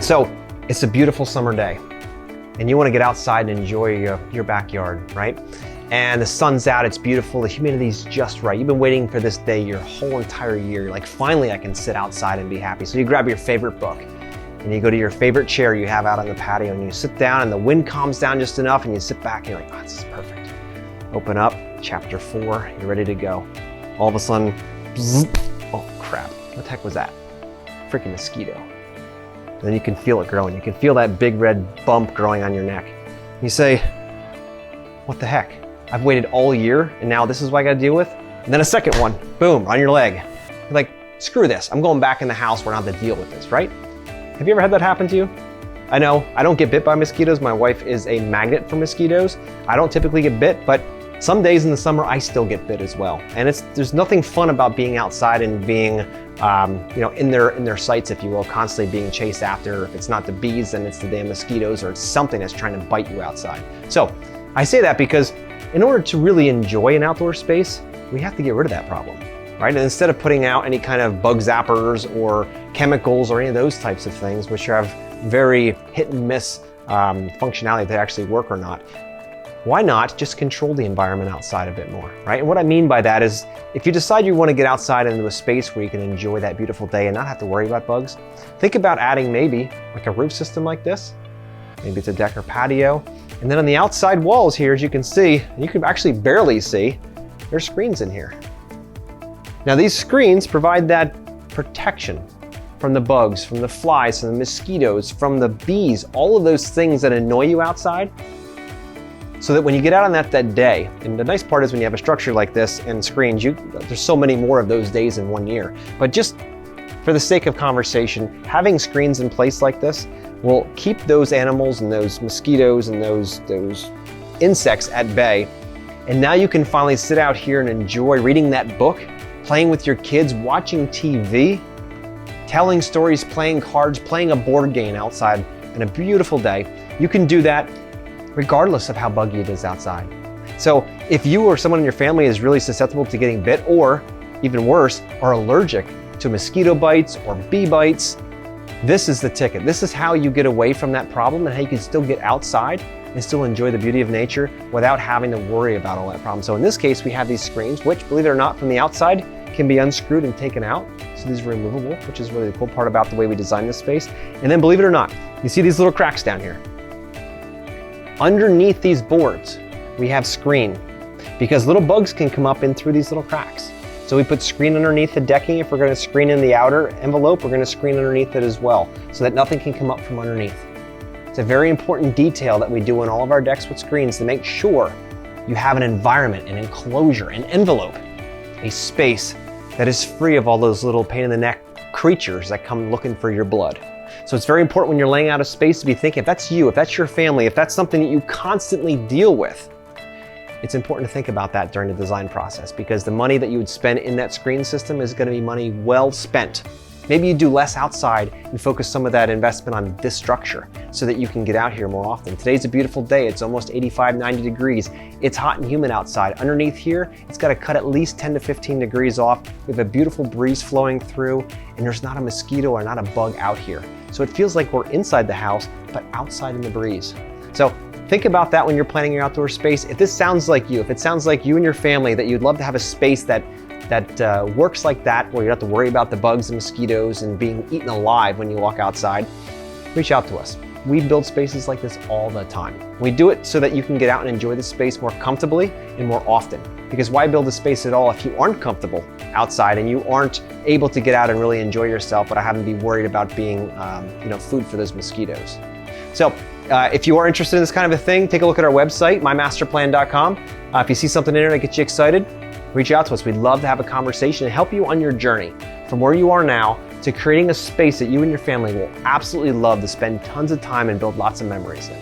So it's a beautiful summer day and you want to get outside and enjoy your backyard, right? And the sun's out, it's beautiful, the humidity's just right. You've been waiting for this day your whole entire year. You're like, finally I can sit outside and be happy. So you grab your favorite book and you go to your favorite chair you have out on the patio and you sit down and the wind calms down just enough and you sit back and you're like, oh, this is perfect. Open up, chapter 4, you're ready to go. All of a sudden, bzz, oh crap, what the heck was that? Freaking mosquito. And then you can feel it growing. You can feel that big red bump growing on your neck. You say, what the heck? I've waited all year and now this is what I gotta deal with? And then a second one, boom, on your leg. You're like, screw this, I'm going back in the house where I don't have to deal with this, right? Have you ever had that happen to you? I know, I don't get bit by mosquitoes. My wife is a magnet for mosquitoes. I don't typically get bit, but some days in the summer I still get bit as well. And there's nothing fun about being outside and being in their sights, if you will, constantly being chased after. If it's not the bees, then it's the damn mosquitoes or it's something that's trying to bite you outside. So I say that because in order to really enjoy an outdoor space, we have to get rid of that problem, right? And instead of putting out any kind of bug zappers or chemicals or any of those types of things, which have very hit and miss functionality if they actually work or not, why not just control the environment outside a bit more, right? And what I mean by that is, if you decide you want to get outside into a space where you can enjoy that beautiful day and not have to worry about bugs, think about adding maybe like a roof system like this. Maybe it's a deck or patio. And then on the outside walls here, as you can see, you can actually barely see, there's screens in here. Now these screens provide that protection from the bugs, from the flies, from the mosquitoes, from the bees, all of those things that annoy you outside, so that when you get out on that day, and the nice part is when you have a structure like this and screens, there's so many more of those days in 1 year. But just for the sake of conversation, having screens in place like this will keep those animals and those mosquitoes and those insects at bay. And now you can finally sit out here and enjoy reading that book, playing with your kids, watching TV, telling stories, playing cards, playing a board game outside on a beautiful day. You can do that regardless of how buggy it is outside. So if you or someone in your family is really susceptible to getting bit, or even worse, are allergic to mosquito bites or bee bites, this is the ticket. This is how you get away from that problem and how you can still get outside and still enjoy the beauty of nature without having to worry about all that problem. So in this case, we have these screens, which, believe it or not, from the outside can be unscrewed and taken out. So these are removable, which is really the cool part about the way we designed this space. And then, believe it or not, you see these little cracks down here. Underneath these boards, we have screen, because little bugs can come up in through these little cracks. So we put screen underneath the decking. If we're going to screen in the outer envelope, we're going to screen underneath it as well, so that nothing can come up from underneath. It's a very important detail that we do in all of our decks with screens to make sure you have an environment, an enclosure, an envelope, a space that is free of all those little pain in the neck creatures that come looking for your blood. So it's very important when you're laying out a space to be thinking, if that's you, if that's your family, if that's something that you constantly deal with, it's important to think about that during the design process, because the money that you would spend in that screen system is going to be money well spent. Maybe you do less outside and focus some of that investment on this structure so that you can get out here more often. Today's a beautiful day. It's almost 85, 90 degrees. It's hot and humid outside. Underneath here, it's got to cut at least 10 to 15 degrees off. We have a beautiful breeze flowing through, and there's not a mosquito or not a bug out here. So it feels like we're inside the house, but outside in the breeze. So think about that when you're planning your outdoor space. If this sounds like you, if it sounds like you and your family, that you'd love to have a space that works like that, where you don't have to worry about the bugs and mosquitoes and being eaten alive when you walk outside, reach out to us. We build spaces like this all the time. We do it so that you can get out and enjoy the space more comfortably and more often. Because why build a space at all if you aren't comfortable outside and you aren't able to get out and really enjoy yourself without having to be worried about being food for those mosquitoes. So if you are interested in this kind of a thing, take a look at our website, mymasterplan.com. If you see something in there that gets you excited, reach out to us. We'd love to have a conversation and help you on your journey from where you are now to creating a space that you and your family will absolutely love to spend tons of time and build lots of memories in.